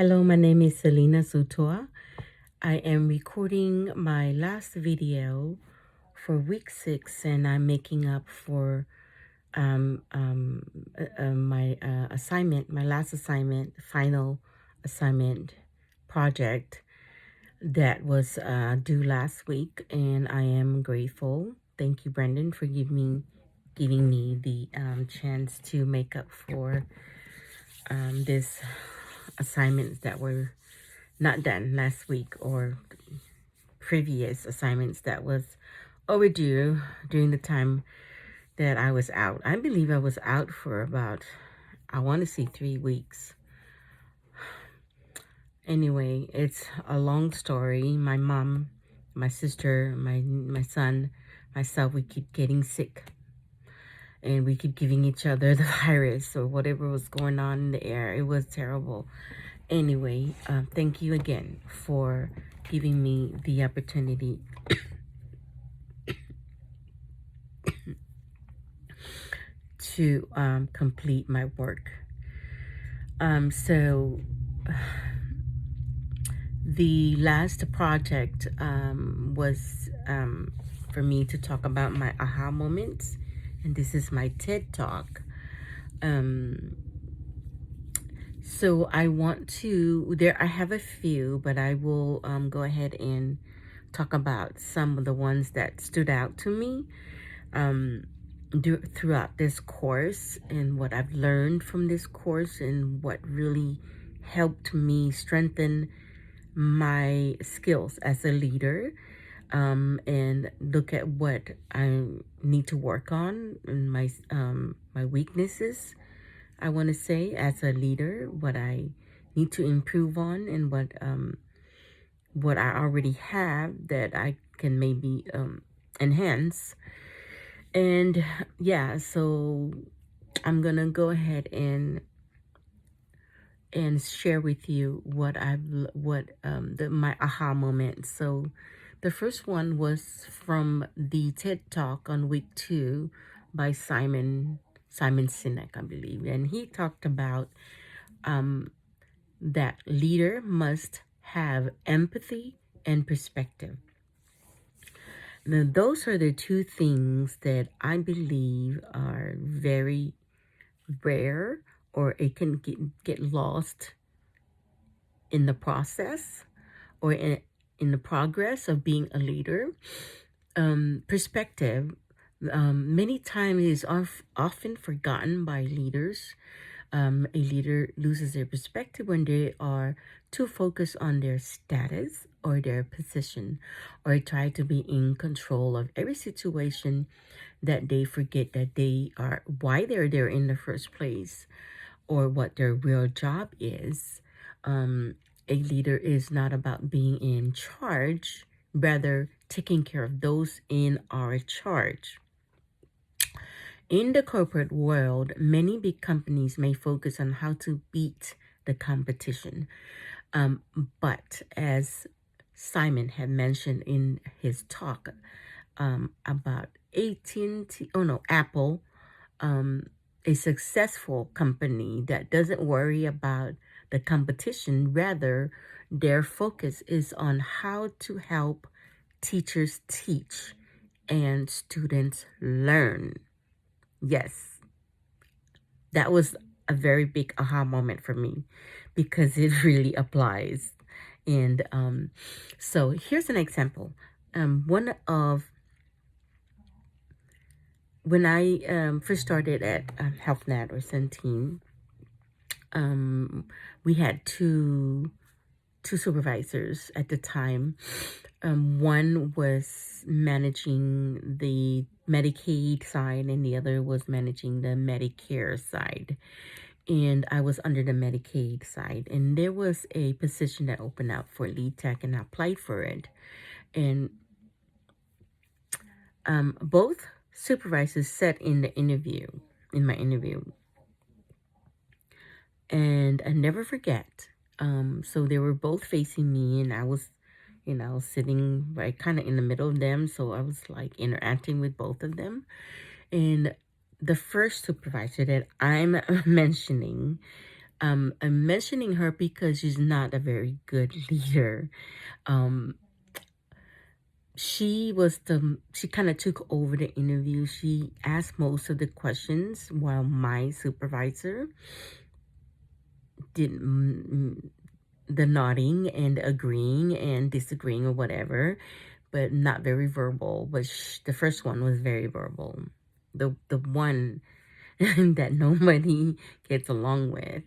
Hello, my name is Selena Zutoa. I am recording my last video for week 6, and I'm making up for my assignment, my last assignment, final assignment project that was due last week, and I am grateful. Thank you, Brendan, for giving me the chance to make up for this assignments that were not done last week, or previous assignments that was overdue during the time that I was out. I believe I was out for about, I want to say 3 weeks. Anyway, it's a long story. My mom, my sister, my son, myself, we keep getting sick. And we keep giving each other the virus or whatever was going on in the air. It was terrible. Anyway, thank you again for giving me the opportunity to complete my work. So the last project was for me to talk about my aha moments, and this is my TED Talk. So I want to, I have a few, but I will go ahead and talk about some of the ones that stood out to me throughout this course, and what I've learned from this course, and what really helped me strengthen my skills as a leader, and look at what I need to work on, and my weaknesses, I want to say, as a leader, what I need to improve on, and what I already have that I can maybe enhance. And yeah, so I'm gonna go ahead and share with you what my aha moment. So the first one was from the TED Talk on week 2 by Simon Sinek, I believe, and he talked about that leader must have empathy and perspective. Now, those are the two things that I believe are very rare, or it can get lost in the process, or in the progress of being a leader. Perspective, many times, is often forgotten by leaders. A leader loses their perspective when they are too focused on their status or their position, or try to be in control of every situation, that they forget that they are why they're there in the first place, or what their real job is. A leader is not about being in charge, rather taking care of those in our charge. In the corporate world, many big companies may focus on how to beat the competition. But as Simon had mentioned in his talk about Apple, a successful company that doesn't worry about the competition. Rather, their focus is on how to help teachers teach and students learn. Yes, that was a very big aha moment for me, because it really applies. And so here's an example. One of When I first started at HealthNet or Centene, we had two supervisors at the time. One was managing the Medicaid side, and the other was managing the Medicare side. And I was under the Medicaid side, and there was a position that opened up for lead tech, and I applied for it. And both supervisors said in my interview, and I never forget. So they were both facing me, and I was, sitting right kind of in the middle of them. So I was like interacting with both of them. And the first supervisor that I'm mentioning, I'm mentioning her because she's not a very good leader. Um, she kind of took over the interview. She asked most of the questions while my supervisor did the nodding and agreeing and disagreeing or whatever, but not very verbal. But the first one was very verbal. The one that nobody gets along with.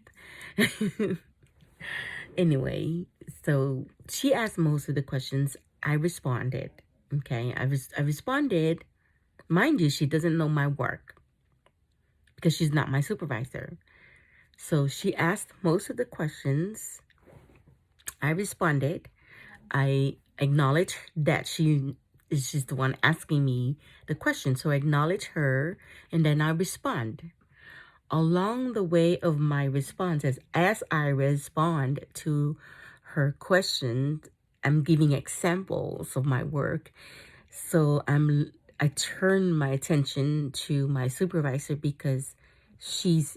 Anyway, so she asked most of the questions. I responded. Okay, I responded. Mind you, she doesn't know my work because she's not my supervisor. So she asked most of the questions. I responded. I acknowledge that she is just the one asking me the question. So I acknowledge her and then I respond. Along the way of my responses, as I respond to her question, I'm giving examples of my work. So I turn my attention to my supervisor because she's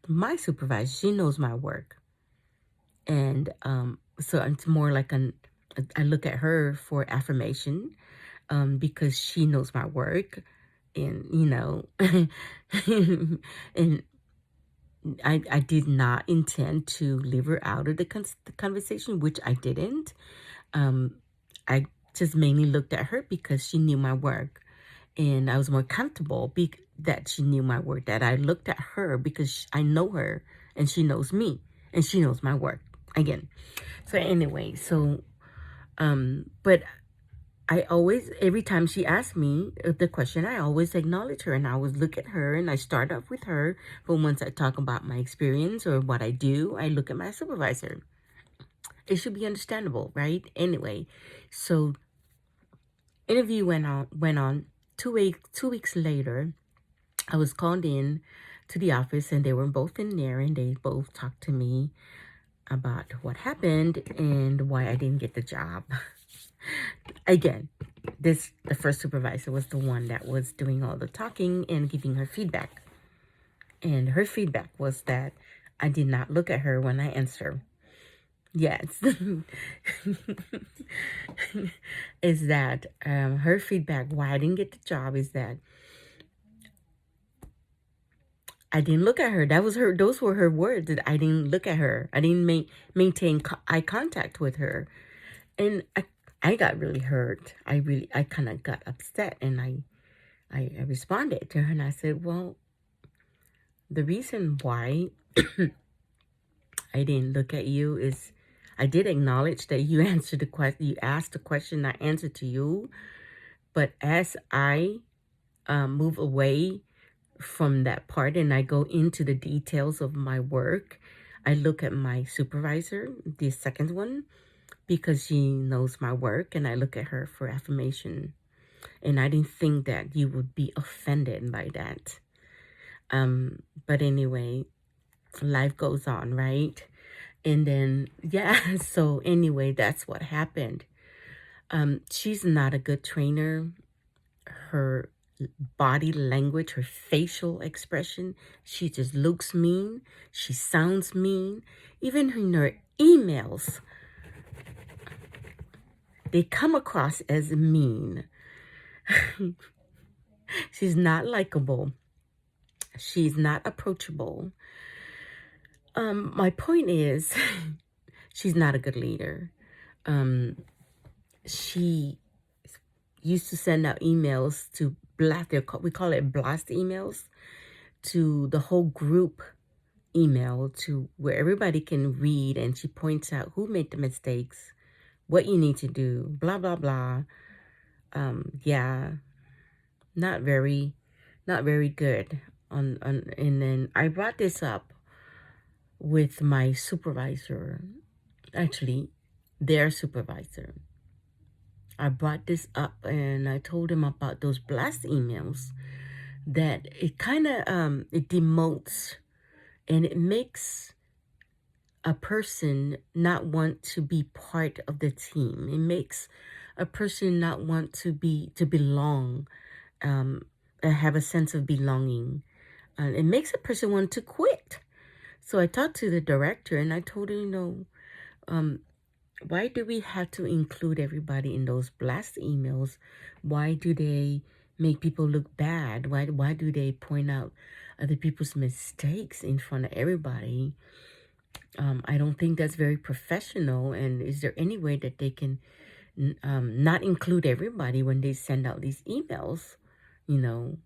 my supervisor. She knows my work. And so it's more like I look at her for affirmation because she knows my work. And, and I did not intend to leave her out of the conversation, which I didn't. I just mainly looked at her because she knew my work. And I was more comfortable that she knew my work, that I looked at her because I know her and she knows me and she knows my work again. So anyway, but I always, every time she asked me the question, I always acknowledge her and I always look at her and I start off with her. But once I talk about my experience or what I do, I look at my supervisor. It should be understandable, right? Anyway, so interview went on. 2 weeks later, I was called in to the office and they were both in there and they both talked to me about what happened and why I didn't get the job. Again, the first supervisor was the one that was doing all the talking and giving her feedback. And her feedback was that I did not look at her when I answered. Yes. Is that her feedback why I didn't get the job is that I didn't look at her. Those were her words, that I didn't look at her. I didn't maintain eye contact with her. And I got really hurt. I kind of got upset and I responded to her and I said, well, the reason why I didn't look at you is I did acknowledge that you answered the question, you asked the question, I answered to you. But as I move away from that part and I go into the details of my work, I look at my supervisor, the second one, because she knows my work, and I look at her for affirmation. And I didn't think that you would be offended by that. But anyway, life goes on, right? And then, yeah, so anyway, that's what happened. She's not a good trainer. Her body language, her facial expression, she just looks mean. She sounds mean. Even in her emails, they come across as mean. She's not likable. She's not approachable. My point is, she's not a good leader. She used to send out emails to blast, we call it blast emails, to the whole group email to where everybody can read, and she points out who made the mistakes, what you need to do, blah, blah, blah. Yeah, not very good. And then I brought this up with my supervisor, actually their supervisor. I brought this up and I told him about those blast emails, that it kind of it demotes and it makes a person not want to be part of the team. It makes a person not want to belong, have a sense of belonging. It makes a person want to quit. So I talked to the director and I told her, um, why do we have to include everybody in those blast emails? Why do they make people look bad? Why do they point out other people's mistakes in front of everybody? I don't think that's very professional. And is there any way that they can not include everybody when they send out these emails? You know,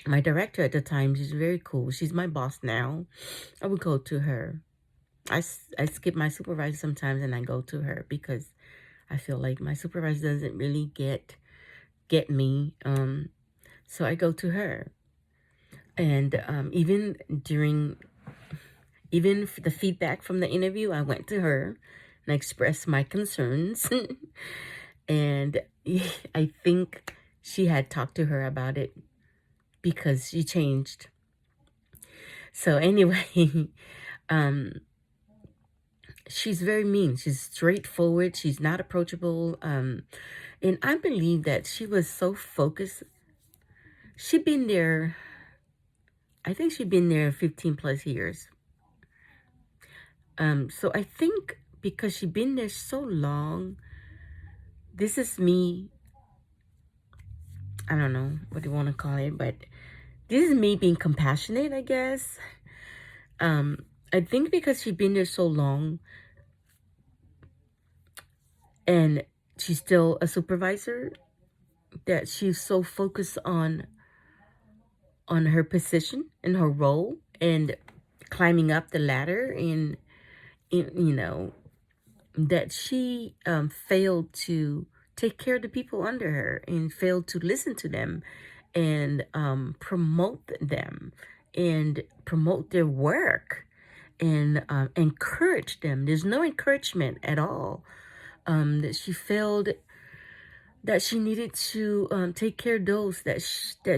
my director at the time, she's very cool. She's my boss now. I would go to her. I skip my supervisor sometimes and I go to her because I feel like my supervisor doesn't really get me. So I go to her. And even the feedback from the interview, I went to her and I expressed my concerns. And I think she had talked to her about it because she changed. So anyway, she's very mean. She's straightforward. She's not approachable. And I believe that she was so focused. She'd been there, I think she'd been there 15 plus years. So I think because she'd been there so long, this is me, I don't know what you want to call it, but this is me being compassionate, I guess. I think because she'd been there so long and she's still a supervisor, that she's so focused on her position and her role and climbing up the ladder in that she failed to take care of the people under her and failed to listen to them and promote them and promote their work and encourage them. There's no encouragement at all. That she failed, that she needed to take care of those that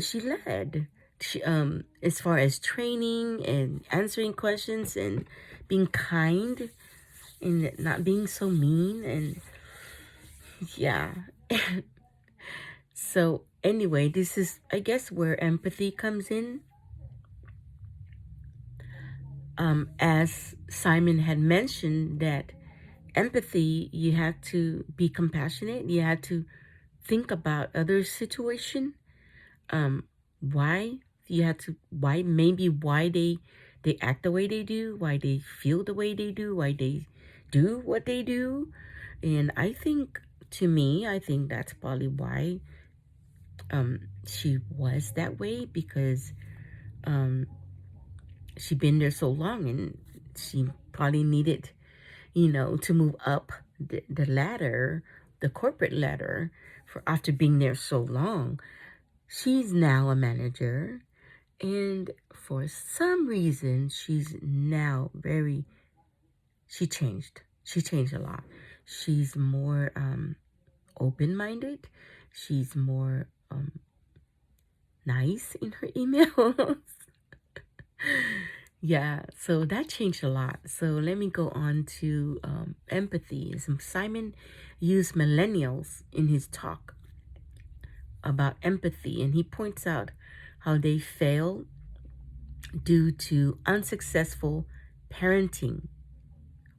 she led. She, as far as training and answering questions and being kind and not being so mean, and yeah. So anyway, this is, I guess, where empathy comes in. As Simon had mentioned, that empathy, you have to be compassionate. You have to think about other situation. Why you have to, why they act the way they do, why they feel the way they do, why they do what they do. And I think, to me, I think that's probably why she was that way, because she'd been there so long and she probably needed, to move up the ladder, the corporate ladder, for after being there so long. She's now a manager, and for some reason, she's now she changed. She changed a lot. She's more open-minded. She's more nice in her emails. Yeah, so that changed a lot. So let me go on to empathy. Simon used millennials in his talk about empathy, and he points out how they fail due to unsuccessful parenting,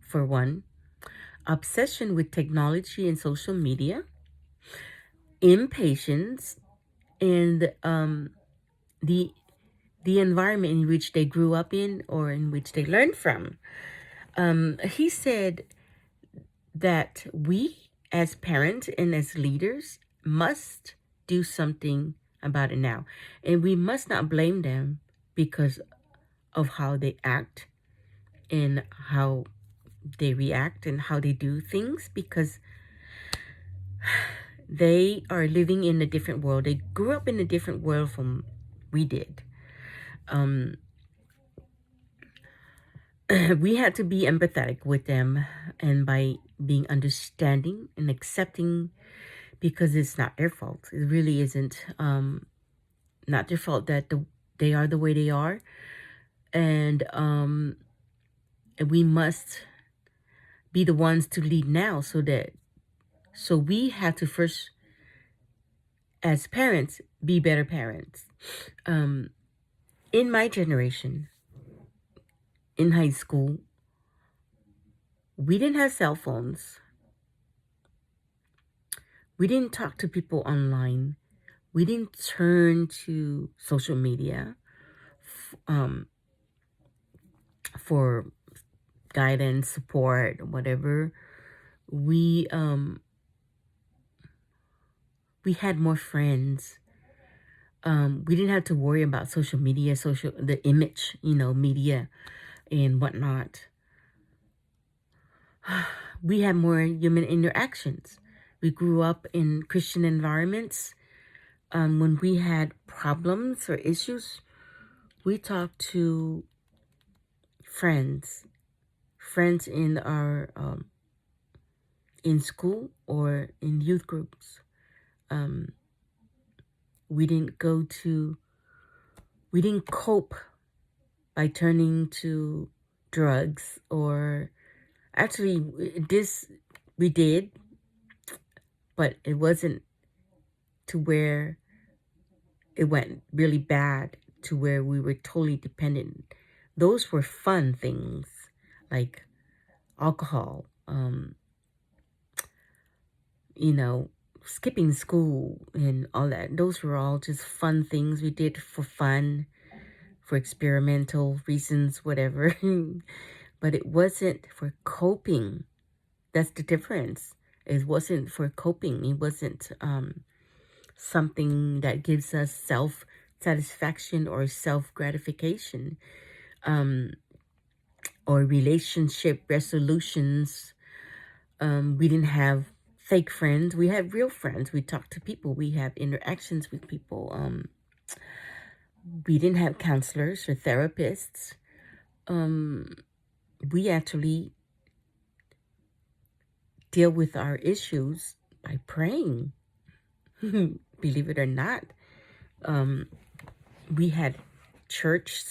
for one, obsession with technology and social media, impatience, and the environment in which they grew up in or in which they learned from. He said that we, as parents and as leaders, must do something about it now. And we must not blame them because of how they act and how they react and how they do things, because they are living in a different world. They grew up in a different world from we did. We had to be empathetic with them, and by being understanding and accepting, because it's not their fault. It really isn't not their fault that they are the way they are. And we must be the ones to lead now, so we have to first, as parents, be better parents. In my generation, in high school, we didn't have cell phones. We didn't talk to people online. We didn't turn to social media um, for guidance, support, whatever. We we had more friends. We didn't have to worry about social media, the image, media and whatnot. We had more human interactions. We grew up in Christian environments. When we had problems or issues, we talked to friends, friends in school or in youth groups. Um, we didn't cope by turning to drugs, or actually this we did, but it wasn't to where it went really bad to where we were totally dependent. Those were fun things like alcohol, skipping school and all that. Those were all just fun things we did for fun, for experimental reasons, whatever. But it wasn't for coping. That's the difference. It wasn't for coping. It wasn't something that gives us self-satisfaction or self-gratification, or relationship resolutions. We didn't have fake friends. We had real friends. We talked to people. We have interactions with people. We didn't have counselors or therapists. We actually deal with our issues by praying. Believe it or not. We had church,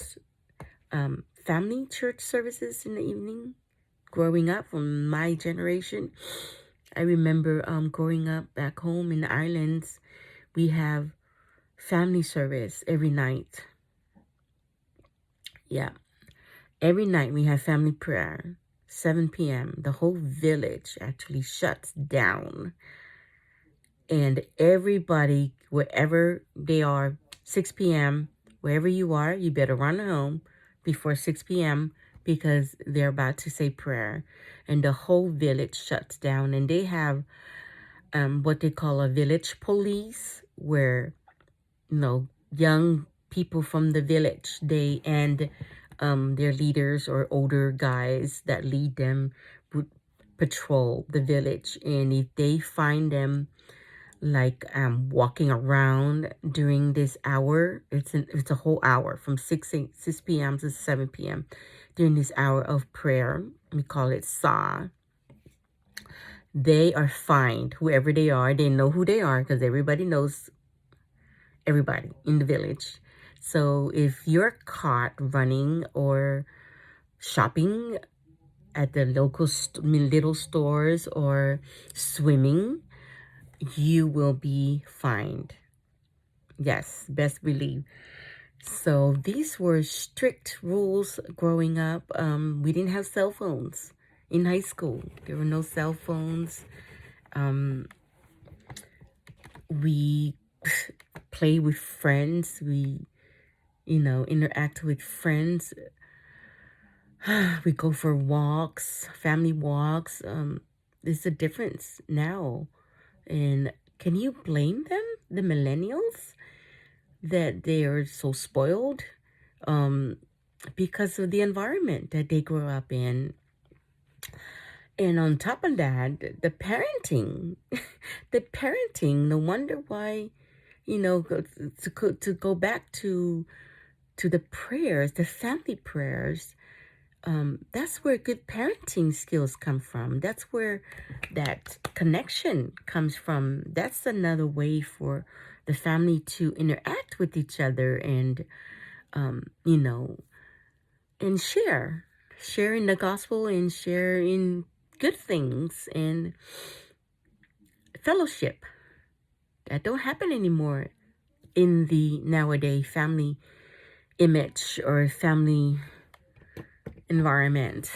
family church services in the evening. Growing up, from my generation, I remember growing up back home in the islands, we have family service every night. Yeah, every night we have family prayer, 7 p.m. The whole village actually shuts down. And everybody, wherever they are, 6 p.m., wherever you are, you better run home before 6 p.m. because they're about to say prayer. And the whole village shuts down. And they have what they call a village police, where, young people from the village, and their leaders or older guys that lead them would patrol the village. And if they find them like walking around during this hour, it's a whole hour from 6 p.m. to 7 p.m. during this hour of prayer, we call it SA. They are fined. Whoever they are, they know who they are because everybody knows everybody in the village. So if you're caught running or shopping at the local little stores or swimming, you will be fined. Yes, best believe. So these were strict rules growing up. We didn't have cell phones in high school. There were no cell phones. We play with friends. We, interact with friends. We go for walks, family walks. There's a difference now. And can you blame them, the millennials, that they are so spoiled because of the environment that they grew up in? And on top of that, the parenting, no wonder why, to go back to the prayers, the family prayers. That's where good parenting skills come from. That's where that connection comes from. That's another way for the family to interact with each other and, and sharing the gospel and sharing good things and fellowship. That don't happen anymore in the nowadays family image or family environment.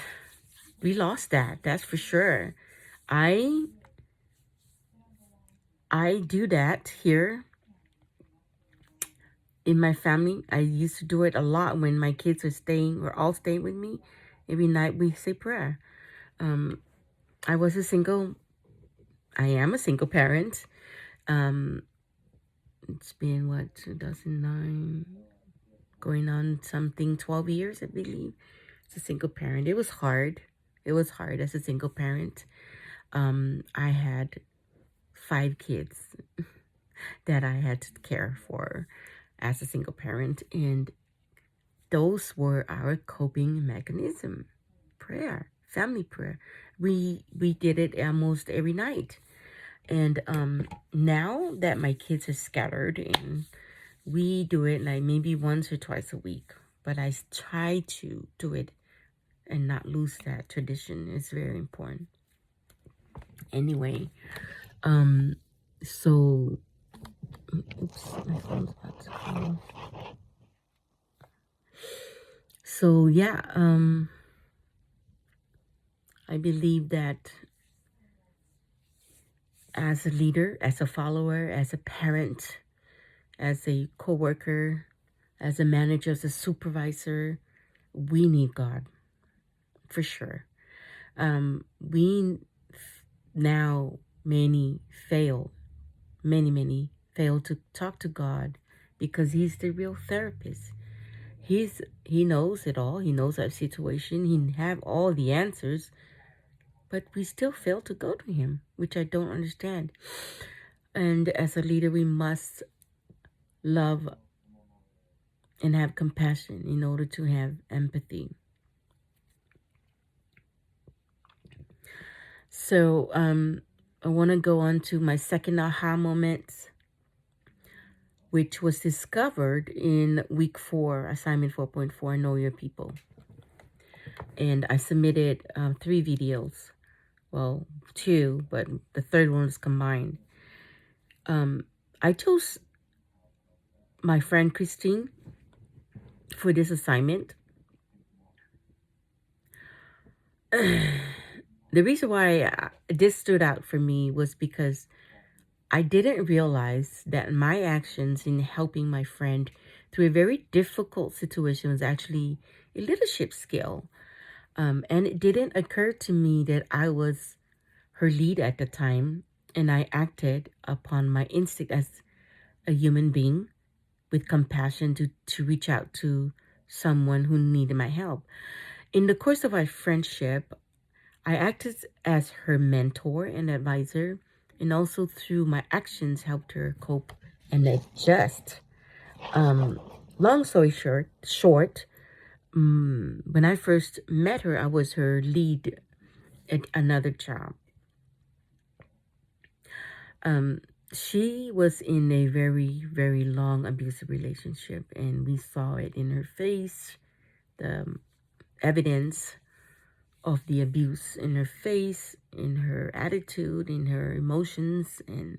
We lost that, that's for sure. I I do that here in my family. I used to do it a lot when my kids were all staying with me. Every night we say prayer. Um, I was a single, I am a single parent. Um, it's been what, 2009, going on something 12 years, I believe. As a single parent, it was hard. It was hard as a single parent. I had 5 kids that I had to care for as a single parent, and those were our coping mechanism. Prayer, family prayer. We did it almost every night. And now that my kids are scattered, and we do it like maybe once or twice a week, but I try to do it and not lose that tradition. It's very important. Anyway, so oops, my phone's about to fall. So yeah, I believe that as a leader, as a follower, as a parent, as a coworker, as a manager, as a supervisor, we need God for sure. We now many fail to talk to God because He's the real therapist. He knows it all. He knows our situation. He have all the answers, but we still fail to go to Him, which I don't understand. And as a leader, we must love and have compassion in order to have empathy. So I want to go on to my second aha moment, which was discovered in week 4, assignment 4.4, Know Your People. And I submitted 3 videos. Well, 2, but the third one was combined. I chose my friend Christine for this assignment. The reason why this stood out for me was because I didn't realize that my actions in helping my friend through a very difficult situation was actually a leadership skill. And it didn't occur to me that I was her lead at the time, and I acted upon my instinct as a human being with compassion to reach out to someone who needed my help. In the course of our friendship, I acted as her mentor and advisor, and also through my actions helped her cope and adjust. Long story short, when I first met her, I was her lead at another job. She was in a very, very long abusive relationship, and we saw it in her face, the evidence of the abuse in her face, in her attitude, in her emotions, and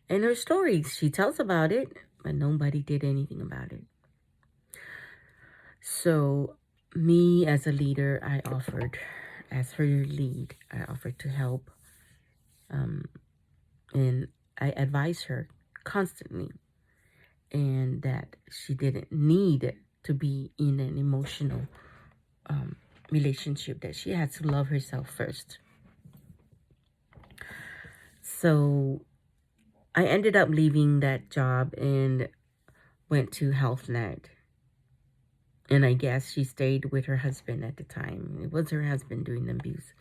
in her stories. She tells about it, but nobody did anything about it. So me as a leader, as her lead, I offered to help, and I advised her constantly, and that she didn't need to be in an emotional relationship, that she had to love herself first. So I ended up leaving that job and went to HealthNet. And I guess she stayed with her husband at the time. It was her husband doing the abuse.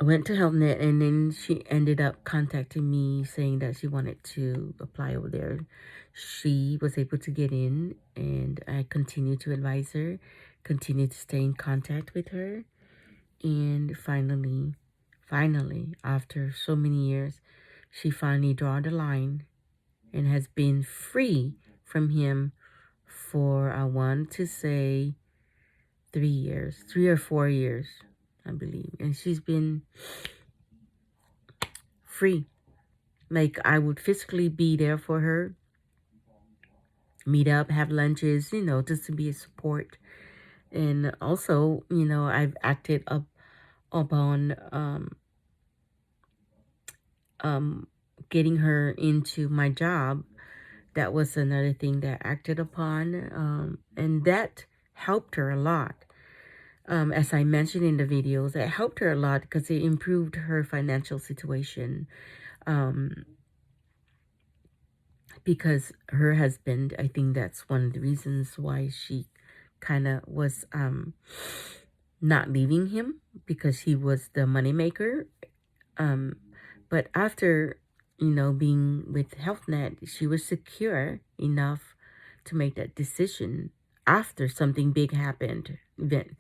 I went to HealthNet, and then she ended up contacting me saying that she wanted to apply over there. She was able to get in, and I continued to advise her, continued to stay in contact with her. And finally, after so many years, she finally drew the line and has been free from him for, I want to say, 3 or 4 years, I believe. And she's been free. Like, I would physically be there for her, meet up, have lunches, just to be a support. And also, I've acted up upon um, getting her into my job. That was another thing that I acted upon, and that helped her a lot. As I mentioned in the videos, it helped her a lot because it improved her financial situation. Um, because her husband, I think that's one of the reasons why she kind of was not leaving him, because he was the moneymaker. Um, but after, being with HealthNet, she was secure enough to make that decision after something big happened, then,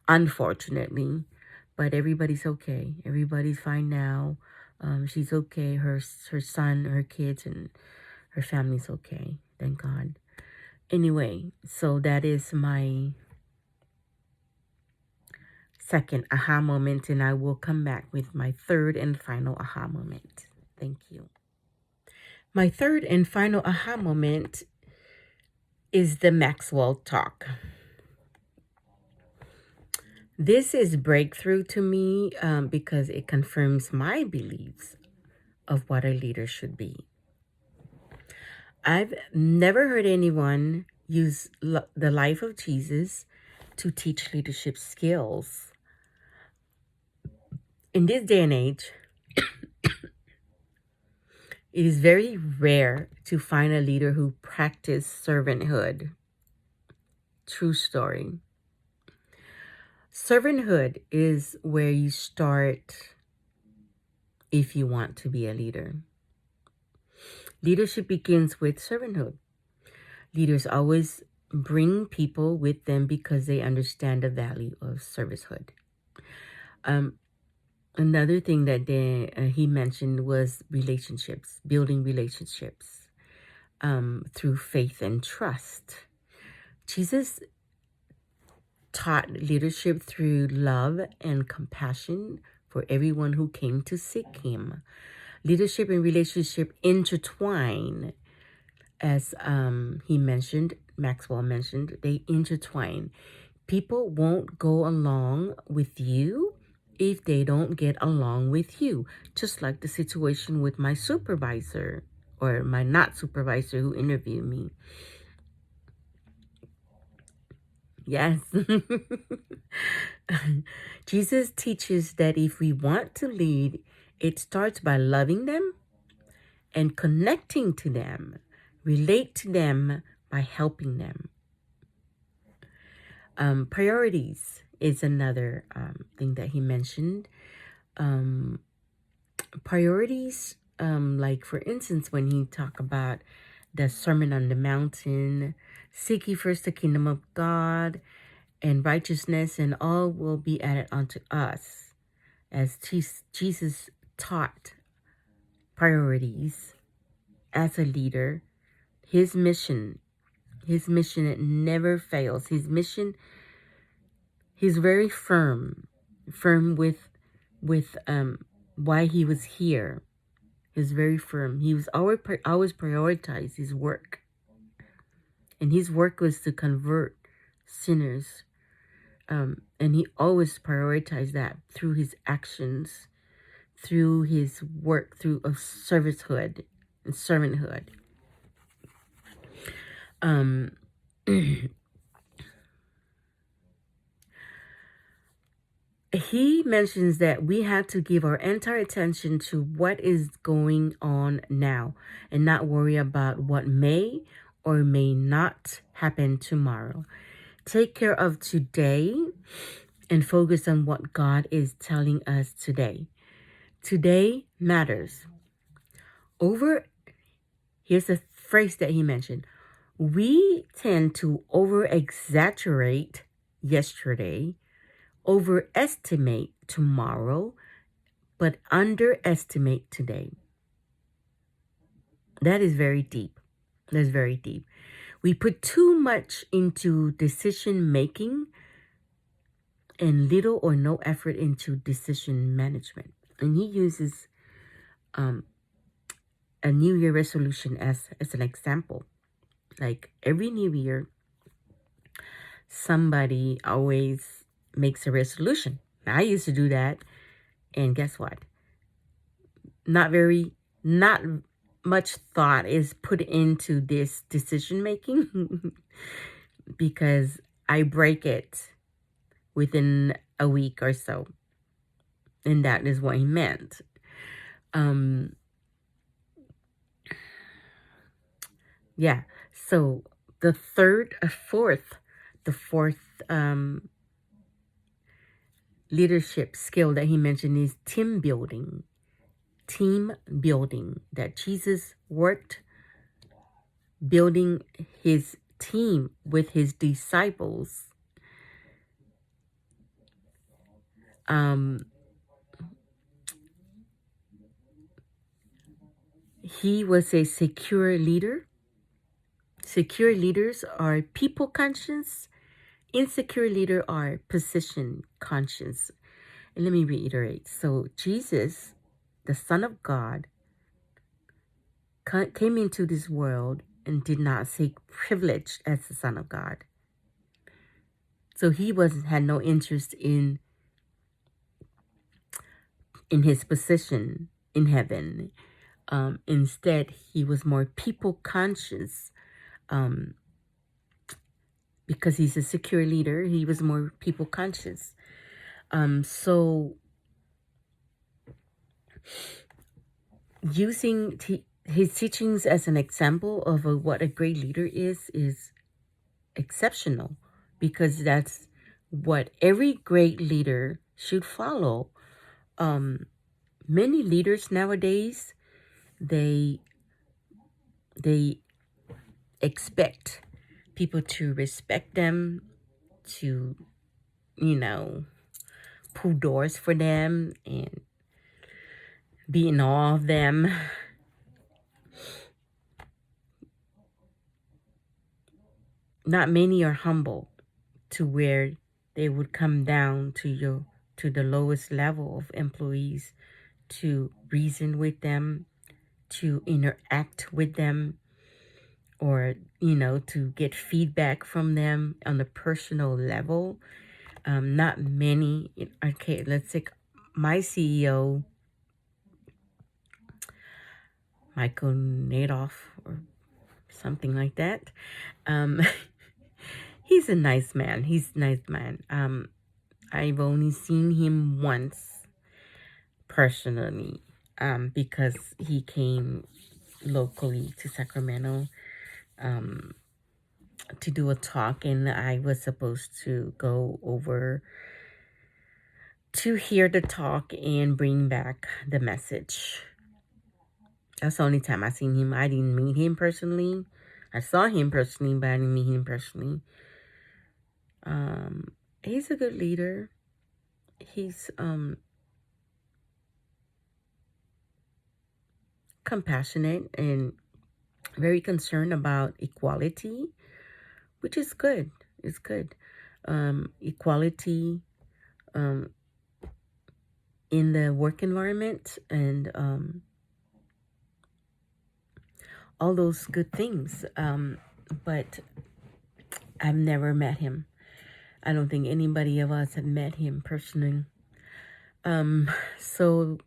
unfortunately. But everybody's okay. Everybody's fine now. She's okay. Her son, her kids, and her family's okay. Thank God. Anyway, so that is my second aha moment, and I will come back with my third and final aha moment. Thank you. My third and final aha moment is the Maxwell talk. This is breakthrough to me because it confirms my beliefs of what a leader should be. I've never heard anyone use the life of Jesus to teach leadership skills. In this day and age, it is very rare to find a leader who practiced servanthood. True story. Servanthood is where you start if you want to be a leader. Leadership begins with servanthood. Leaders always bring people with them because they understand the value of servicehood. Another thing that he mentioned was relationships, building relationships through faith and trust. Jesus taught leadership through love and compassion for everyone who came to seek him. Leadership and relationship intertwine, as Maxwell mentioned, they intertwine. People won't go along with you if they don't get along with you. Just like the situation with my supervisor, or my not supervisor, who interviewed me. Yes. Jesus teaches that if we want to lead, it starts by loving them and connecting to them, relate to them by helping them. Priorities is another thing that he mentioned. Priorities, like for instance, when he talked about the Sermon on the Mountain, seek ye first the kingdom of God and righteousness, and all will be added unto us. As Jesus taught priorities as a leader, his mission never fails. His mission, he's very firm with why he was here. He's very firm. He was always prioritized his work, and his work was to convert sinners. And he always prioritized that through his actions, through his work, through of servicehood and servanthood. He mentions that we have to give our entire attention to what is going on now and not worry about what may or may not happen tomorrow. Take care of today and focus on what God is telling us today. Today matters. Here's a phrase that he mentioned. We tend to over-exaggerate yesterday, overestimate tomorrow, but underestimate today. That is very deep. That's very deep. We put too much into decision making and little or no effort into decision management. And he uses a New Year resolution as an example. Like every new year, somebody always makes a resolution. Now, I used to do that, and guess what? Not much thought is put into this decision making because I break it within a week or so. And that is what he meant. Um, yeah. So the fourth leadership skill that he mentioned is team building. Team building. That Jesus worked building his team with his disciples. He was a secure leader. Secure leaders are people conscious. Insecure leaders are position conscious. And let me reiterate. So Jesus, the Son of God, came into this world and did not seek privilege as the Son of God. So he had no interest in his position in heaven. Instead, he was more people conscious. Because he's a secure leader, he was more people conscious. So using his teachings as an example of what a great leader is exceptional, because that's what every great leader should follow. Many leaders nowadays, they expect people to respect them, to pull doors for them and be in awe of them. Not many are humble to where they would come down to the lowest level of employees to reason with them, to interact with them, or to get feedback from them on a personal level. Not many. Okay, let's take my CEO, Michael Nadoff, or something like that. He's a nice man. He's a nice man. I've only seen him once personally, because he came locally to Sacramento to do a talk, and I was supposed to go over to hear the talk and bring back the message. That's the only time I seen him. I didn't meet him personally. I saw him personally, but I didn't meet him personally. He's a good leader. He's compassionate and very concerned about equality, which is good. It's good. Equality in the work environment, and all those good things. But I've never met him. I don't think anybody of us have met him personally. So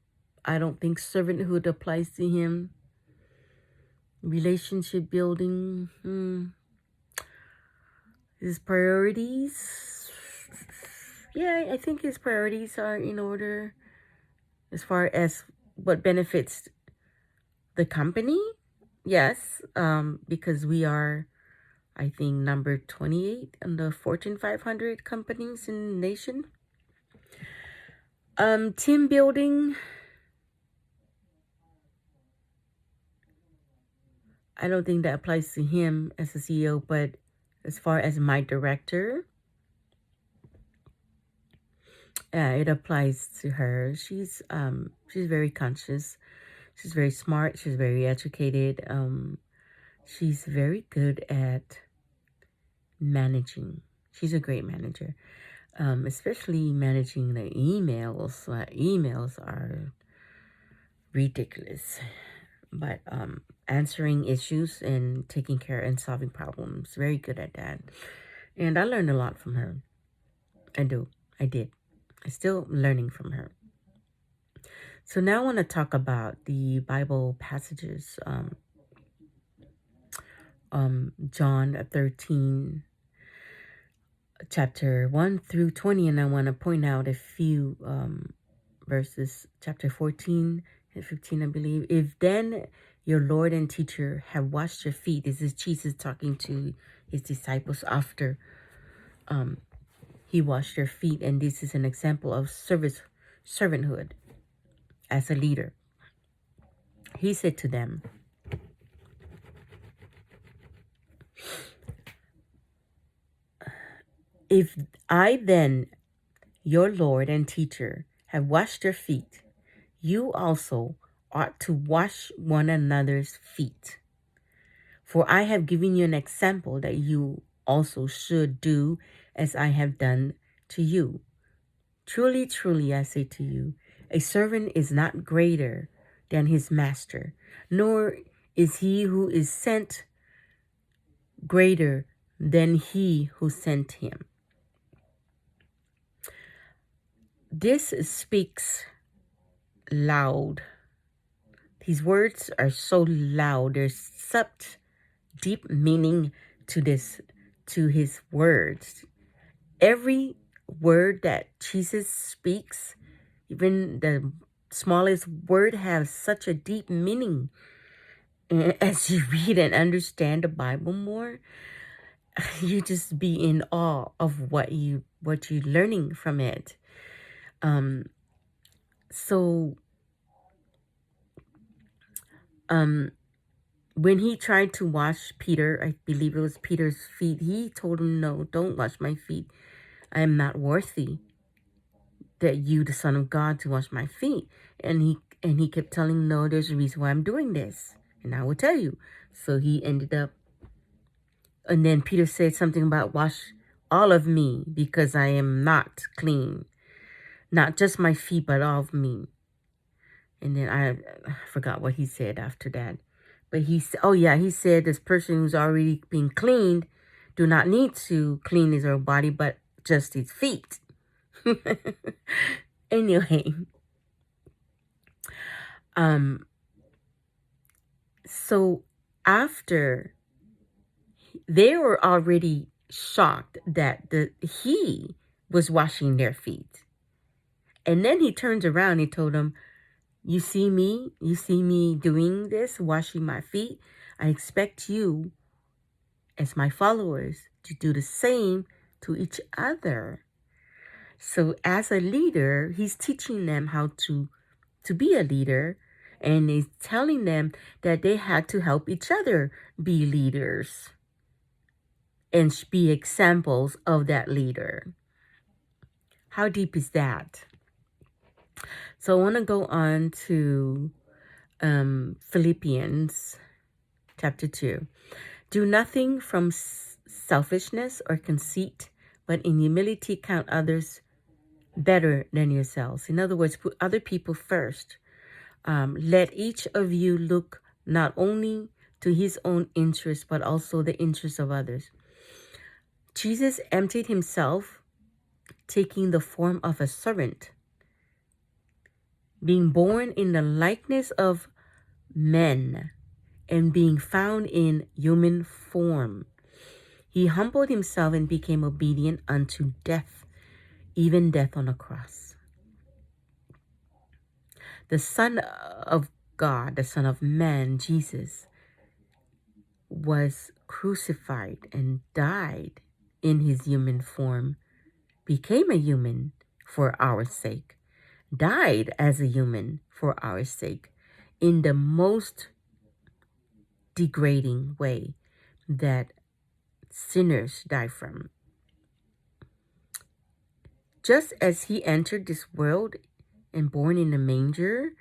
I don't think servanthood applies to him. Relationship building, his priorities. Yeah, I think his priorities are in order as far as what benefits the company. Yes, because we are, I think, number 28 on the Fortune 500 companies in the nation. Team building. I don't think that applies to him as a CEO, but as far as my director, it applies to her. She's very conscious. She's very smart. She's very educated. She's very good at managing. She's a great manager, especially managing the emails. Emails are ridiculous. but answering issues and taking care and solving problems. Very good at that. And I learned a lot from her. I do. I did. I'm still learning from her. So now I want to talk about the Bible passages. John 13, chapter 1 through 20, and I want to point out a few verses, chapter 14 and 15, I believe. If then your Lord and teacher have washed your feet, this is Jesus talking to his disciples after he washed their feet, and this is an example of servanthood as a leader. He said to them, if I then, your Lord and teacher, have washed your feet, you also ought to wash one another's feet. For I have given you an example that you also should do as I have done to you. Truly, truly, I say to you, a servant is not greater than his master, nor is he who is sent greater than he who sent him. This speaks loud. These words are so loud. There's such deep meaning to his words. Every word that Jesus speaks, even the smallest word, has such a deep meaning. And as you read and understand the Bible more, you just be in awe of what you're learning from it. When he tried to wash Peter, I believe it was Peter's feet, he told him, no, don't wash my feet. I am not worthy that you, the Son of God, to wash my feet. And he kept telling him, no, there's a reason why I'm doing this. And I will tell you. So he ended up, and then Peter said something about wash all of me because I am not clean. Not just my feet, but all of me. And then I forgot what he said after that. But he said this person who's already been cleaned do not need to clean his own body, but just his feet. Anyway, so after they were already shocked that he was washing their feet. And then he turns around, he told them, you see me doing this, washing my feet. I expect you, as my followers, to do the same to each other. So as a leader, he's teaching them how to be a leader, and he's telling them that they had to help each other be leaders and be examples of that leader. How deep is that? So I want to go on to Philippians chapter 2. Do nothing from selfishness or conceit, but in humility count others better than yourselves. In other words, put other people first. Let each of you look not only to his own interests, but also the interests of others. Jesus emptied himself, taking the form of a servant, being born in the likeness of men, and being found in human form. He humbled himself and became obedient unto death, even death on a cross. The Son of God, the Son of Man, Jesus, was crucified and died in his human form, became a human for our sake, died as a human for our sake, in the most degrading way that sinners die from. Just as he entered this world and born in a manger,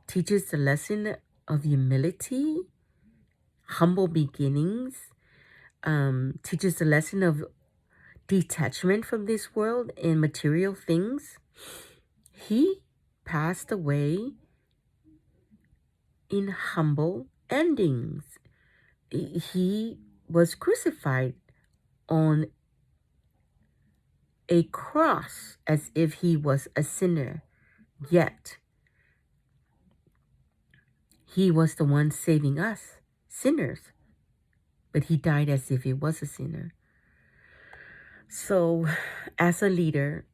teaches the lesson of humility, humble beginnings, teaches the lesson of detachment from this world and material things. He passed away in humble endings. He was crucified on a cross as if he was a sinner, yet he was the one saving us, sinners, but he died as if he was a sinner. So, as a leader,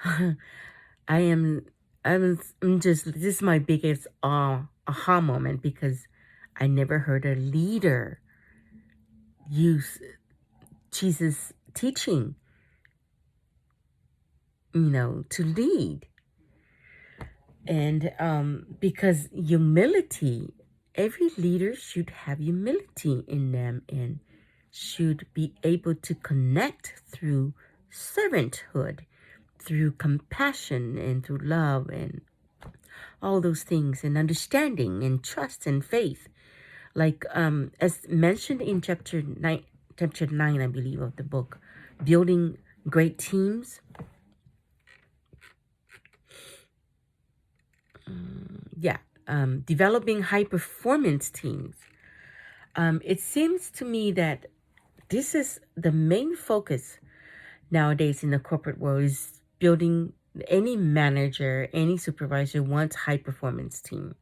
I am, I'm just, this is my biggest aha moment because I never heard a leader use Jesus' teaching, to lead. And because humility, every leader should have humility in them and should be able to connect through servanthood, through compassion and through love and all those things, and understanding and trust and faith. Like as mentioned in chapter 9, I believe, of the book, building great teams. Developing high performance teams. It seems to me that this is the main focus nowadays in the corporate world, is building. Any manager, any supervisor wants high performance team.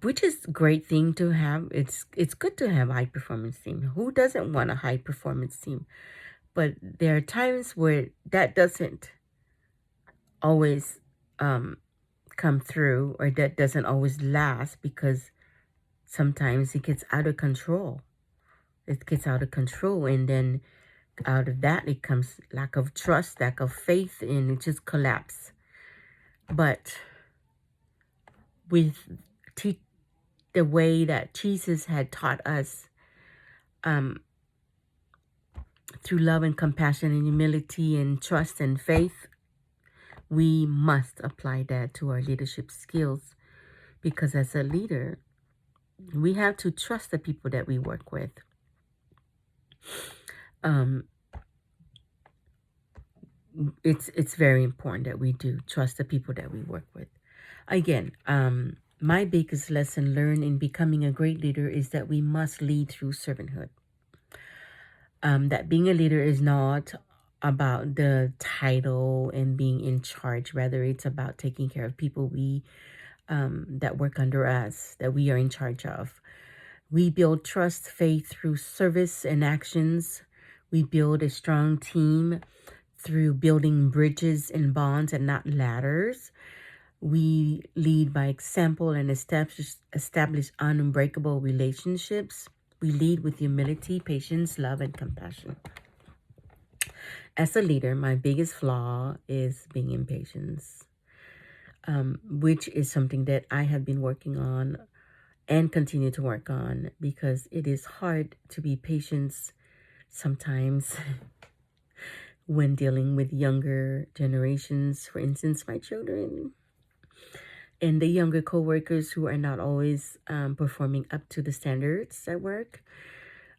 Which is a great thing to have. It's good to have a high performance team. Who doesn't want a high performance team? But there are times where that doesn't always come through, or that doesn't always last, because sometimes it gets out of control. It gets out of control, and then out of that it comes lack of trust, lack of faith, and it just collapses. But with the way that Jesus had taught us, through love and compassion and humility and trust and faith, we must apply that to our leadership skills, because as a leader, we have to trust the people that we work with. It's very important that we do trust the people that we work with. Again, my biggest lesson learned in becoming a great leader is that we must lead through servanthood. That being a leader is not about the title and being in charge. Rather, it's about taking care of people that work under us, that we are in charge of. We build trust, faith through service and actions. We build a strong team through building bridges and bonds and not ladders. We lead by example and establish unbreakable relationships. We lead with humility, patience, love, and compassion. As a leader, my biggest flaw is being impatient, which is something that I have been working on and continue to work on, because it is hard to be patient sometimes when dealing with younger generations. For instance, my children and the younger coworkers who are not always performing up to the standards at work.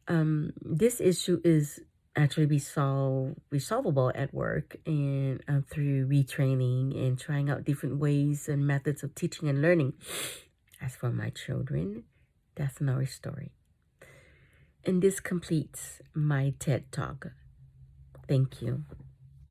This issue is actually resolvable at work, and through retraining and trying out different ways and methods of teaching and learning. As for my children, that's another story. And this completes my TED Talk. Thank you.